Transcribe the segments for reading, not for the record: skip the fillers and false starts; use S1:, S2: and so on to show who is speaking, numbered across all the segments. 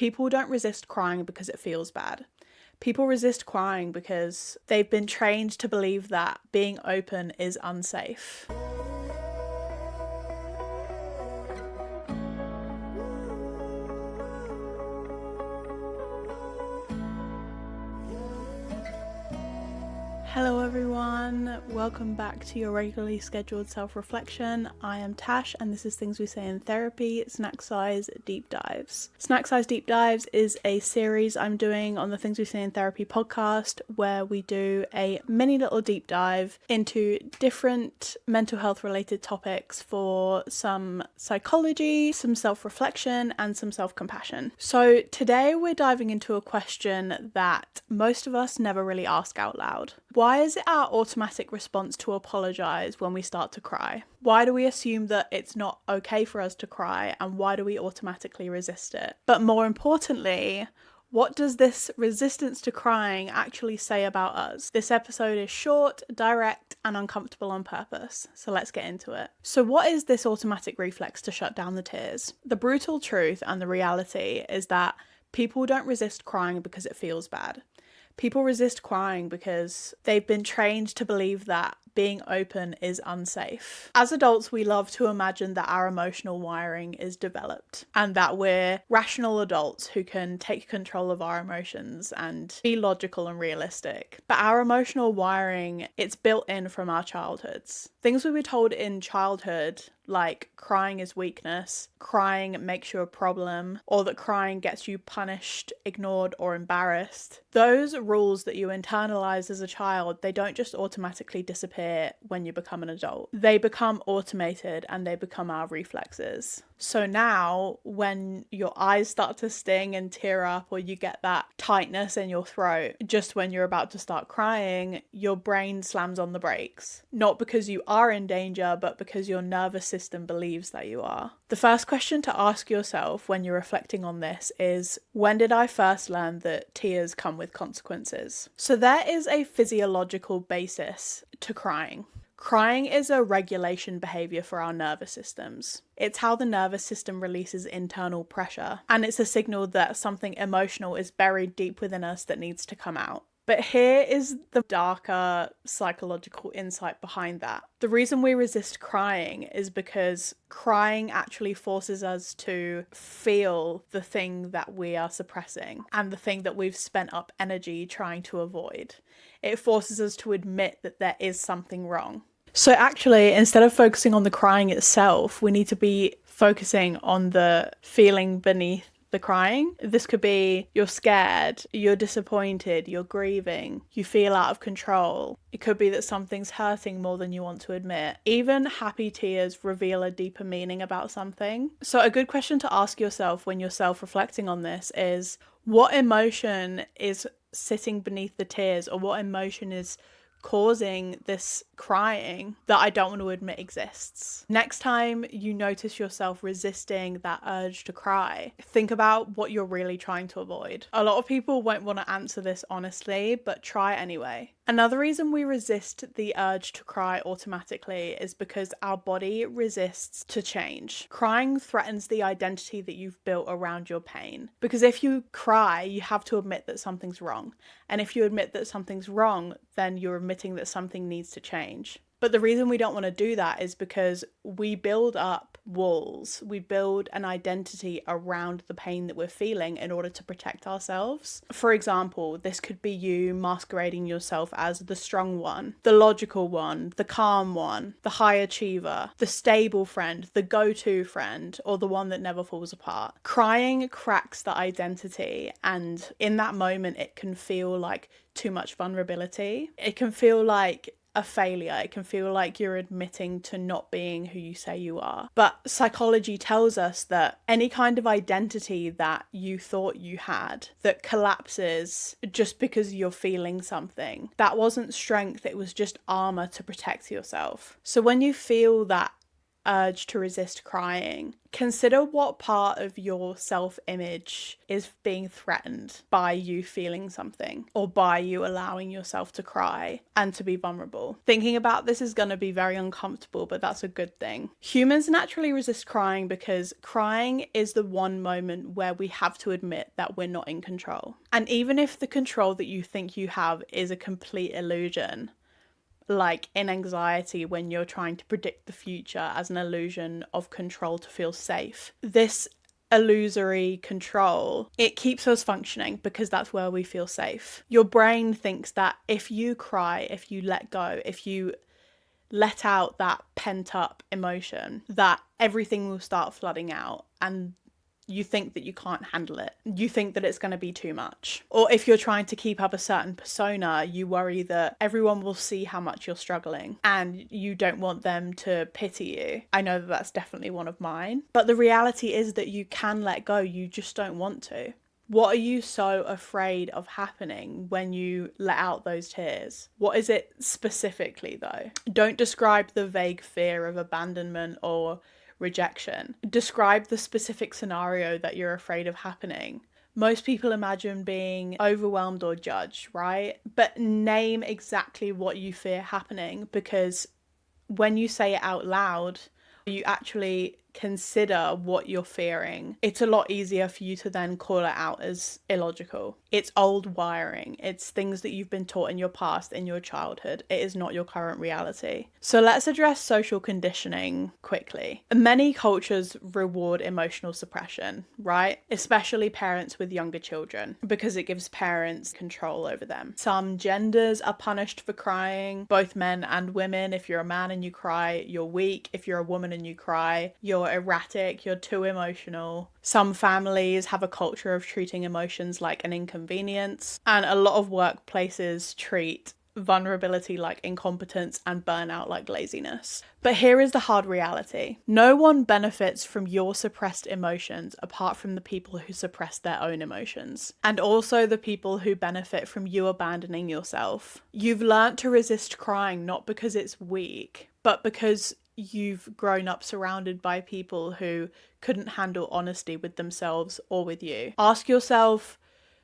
S1: People don't resist crying because it feels bad. People resist crying because they've been trained to believe that being open is unsafe. Hello everyone, welcome back to your regularly scheduled self-reflection. I am Tash and this is Things We Say in Therapy, Snack Size Deep Dives. Snack Size Deep Dives is a series I'm doing on the Things We Say in Therapy podcast where we do a mini little deep dive into different mental health related topics for some psychology, some self-reflection and some self-compassion. So today we're diving into a question that most of us never really ask out loud. Why is it our automatic response to apologise when we start to cry? Why do we assume that it's not okay for us to cry, and why do we automatically resist it? But more importantly, what does this resistance to crying actually say about us? This episode is short, direct, and uncomfortable on purpose, so let's get into it. So what is this automatic reflex to shut down the tears? The brutal truth and the reality is that people don't resist crying because it feels bad. People resist crying because they've been trained to believe that being open is unsafe. As adults, we love to imagine that our emotional wiring is developed and that we're rational adults who can take control of our emotions and be logical and realistic. But our emotional wiring, it's built in from our childhoods. Things we were told in childhood, like crying is weakness, crying makes you a problem, or that crying gets you punished, ignored, or embarrassed. Those rules that you internalize as a child, they don't just automatically disappear when you become an adult. They become automated and they become our reflexes. So now when your eyes start to sting and tear up, or you get that tightness in your throat just when you're about to start crying, your brain slams on the brakes. Not because you are in danger, but because your nervous system believes that you are. The first question to ask yourself when you're reflecting on this is, when did I first learn that tears come with consequences? So there is a physiological basis to crying. Crying is a regulation behaviour for our nervous systems. It's how the nervous system releases internal pressure, and it's a signal that something emotional is buried deep within us that needs to come out. But here is the darker psychological insight behind that. The reason we resist crying is because crying actually forces us to feel the thing that we are suppressing and the thing that we've spent up energy trying to avoid. It forces us to admit that there is something wrong. So actually, instead of focusing on the crying itself, we need to be focusing on the feeling beneath the crying. This could be you're scared, you're disappointed, you're grieving, you feel out of control. It could be that something's hurting more than you want to admit. Even happy tears reveal a deeper meaning about something. So a good question to ask yourself when you're self-reflecting on this is, what emotion is sitting beneath the tears, or what emotion is causing this crying that I don't want to admit exists? Next time you notice yourself resisting that urge to cry, think about what you're really trying to avoid. A lot of people won't want to answer this honestly, but try anyway. Another reason we resist the urge to cry automatically is because our body resists to change. Crying threatens the identity that you've built around your pain. Because if you cry, you have to admit that something's wrong. And if you admit that something's wrong, then you're admitting that something needs to change. But the reason we don't want to do that is because we build up walls. We build an identity around the pain that we're feeling in order to protect ourselves. For example, this could be you masquerading yourself as the strong one, the logical one, the calm one, the high achiever, the stable friend, the go-to friend, or the one that never falls apart. Crying cracks the identity, and in that moment it can feel like too much vulnerability. It can feel like a failure. It can feel like you're admitting to not being who you say you are. But psychology tells us that any kind of identity that you thought you had that collapses just because you're feeling something, that wasn't strength, it was just armour to protect yourself. So when you feel that urge to resist crying, consider what part of your self-image is being threatened by you feeling something or by you allowing yourself to cry and to be vulnerable. Thinking about this is going to be very uncomfortable, but that's a good thing. Humans naturally resist crying because crying is the one moment where we have to admit that we're not in control. And even if the control that you think you have is a complete illusion, like in anxiety when you're trying to predict the future as an illusion of control to feel safe, this illusory control, it keeps us functioning because that's where we feel safe. Your brain thinks that if you cry, if you let go, if you let out that pent up emotion, that everything will start flooding out, and you think that you can't handle it. You think that it's going to be too much. Or if you're trying to keep up a certain persona, you worry that everyone will see how much you're struggling and you don't want them to pity you. I know that that's definitely one of mine. But the reality is that you can let go, you just don't want to. What are you so afraid of happening when you let out those tears? What is it specifically though? Don't describe the vague fear of abandonment or rejection. Describe the specific scenario that you're afraid of happening. Most people imagine being overwhelmed or judged, right? But name exactly what you fear happening, because when you say it out loud, you actually consider what you're fearing. It's a lot easier for you to then call it out as illogical. It's old wiring. It's things that you've been taught in your past, in your childhood. It is not your current reality. So let's address social conditioning quickly. Many cultures reward emotional suppression, right? Especially parents with younger children, because it gives parents control over them. Some genders are punished for crying, both men and women. If you're a man and you cry, you're weak. If you're a woman and you cry, you're erratic, you're too emotional. Some families have a culture of treating emotions like an inconvenience, and a lot of workplaces treat vulnerability like incompetence and burnout like laziness. But here is the hard reality. No one benefits from your suppressed emotions apart from the people who suppress their own emotions, and also the people who benefit from you abandoning yourself. You've learnt to resist crying not because it's weak, but because you've grown up surrounded by people who couldn't handle honesty with themselves or with you. Ask yourself,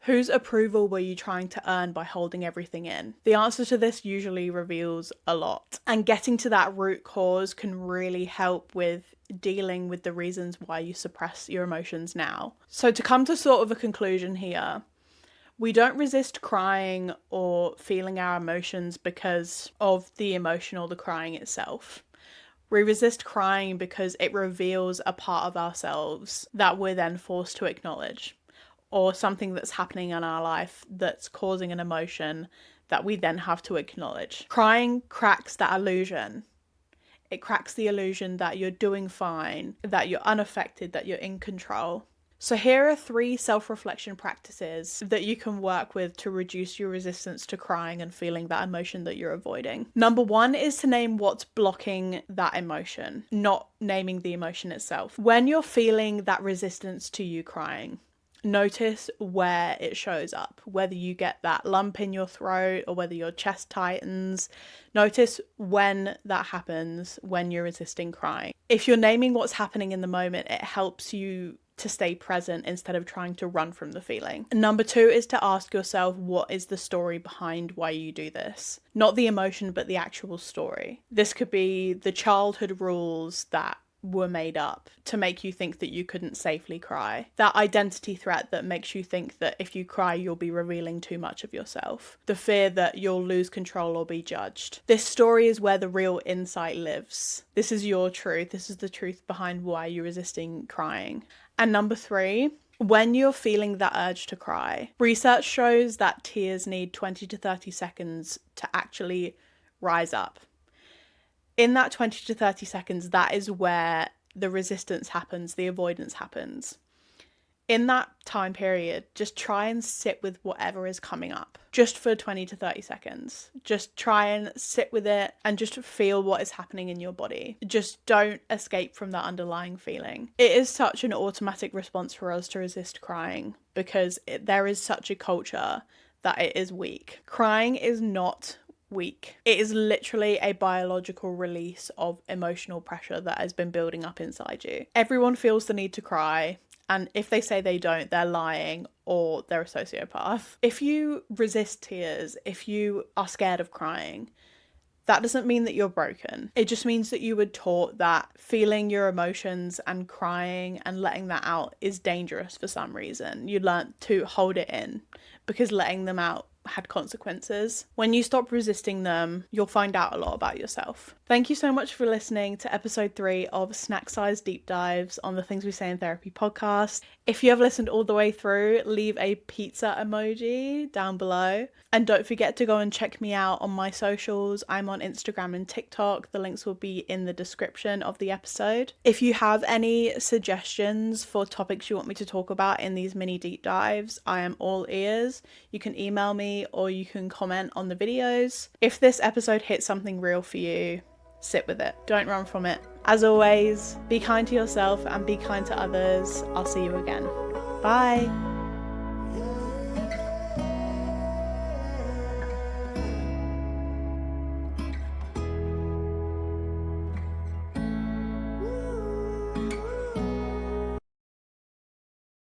S1: whose approval were you trying to earn by holding everything in? The answer to this usually reveals a lot. And getting to that root cause can really help with dealing with the reasons why you suppress your emotions now. So to come to sort of a conclusion here, we don't resist crying or feeling our emotions because of the emotion or the crying itself. We resist crying because it reveals a part of ourselves that we're then forced to acknowledge, or something that's happening in our life that's causing an emotion that we then have to acknowledge. Crying cracks that illusion. It cracks the illusion that you're doing fine, that you're unaffected, that you're in control. So here are 3 self-reflection practices that you can work with to reduce your resistance to crying and feeling that emotion that you're avoiding. Number 1 is to name what's blocking that emotion, not naming the emotion itself. When you're feeling that resistance to you crying, notice where it shows up, whether you get that lump in your throat or whether your chest tightens. Notice when that happens, when you're resisting crying. If you're naming what's happening in the moment, it helps you to stay present instead of trying to run from the feeling. Number 2 is to ask yourself, what is the story behind why you do this? Not the emotion, but the actual story. This could be the childhood rules that were made up to make you think that you couldn't safely cry. That identity threat that makes you think that if you cry, you'll be revealing too much of yourself. The fear that you'll lose control or be judged. This story is where the real insight lives. This is your truth. This is the truth behind why you're resisting crying. And number 3, when you're feeling that urge to cry, research shows that tears need 20 to 30 seconds to actually rise up. In that 20 to 30 seconds, that is where the resistance happens, the avoidance happens. In that time period, just try and sit with whatever is coming up, just for 20 to 30 seconds. Just try and sit with it and just feel what is happening in your body. Just don't escape from that underlying feeling. It is such an automatic response for us to resist crying because there is such a culture that it is weak. Crying is not week. It is literally a biological release of emotional pressure that has been building up inside you. Everyone feels the need to cry. And if they say they don't, they're lying or they're a sociopath. If you resist tears, if you are scared of crying, that doesn't mean that you're broken. It just means that you were taught that feeling your emotions and crying and letting that out is dangerous for some reason. You learnt to hold it in because letting them out had consequences. When you stop resisting them, you'll find out a lot about yourself. Thank you so much for listening to episode 3 of Snack Size Deep Dives on the Things We Say in Therapy podcast. If you have listened all the way through, leave a pizza emoji down below. And don't forget to go and check me out on my socials. I'm on Instagram and TikTok. The links will be in the description of the episode. If you have any suggestions for topics you want me to talk about in these mini deep dives, I am all ears. You can email me or you can comment on the videos. If this episode hits something real for you, sit with it. Don't run from it. As always, be kind to yourself and be kind to others. I'll see you again. Bye.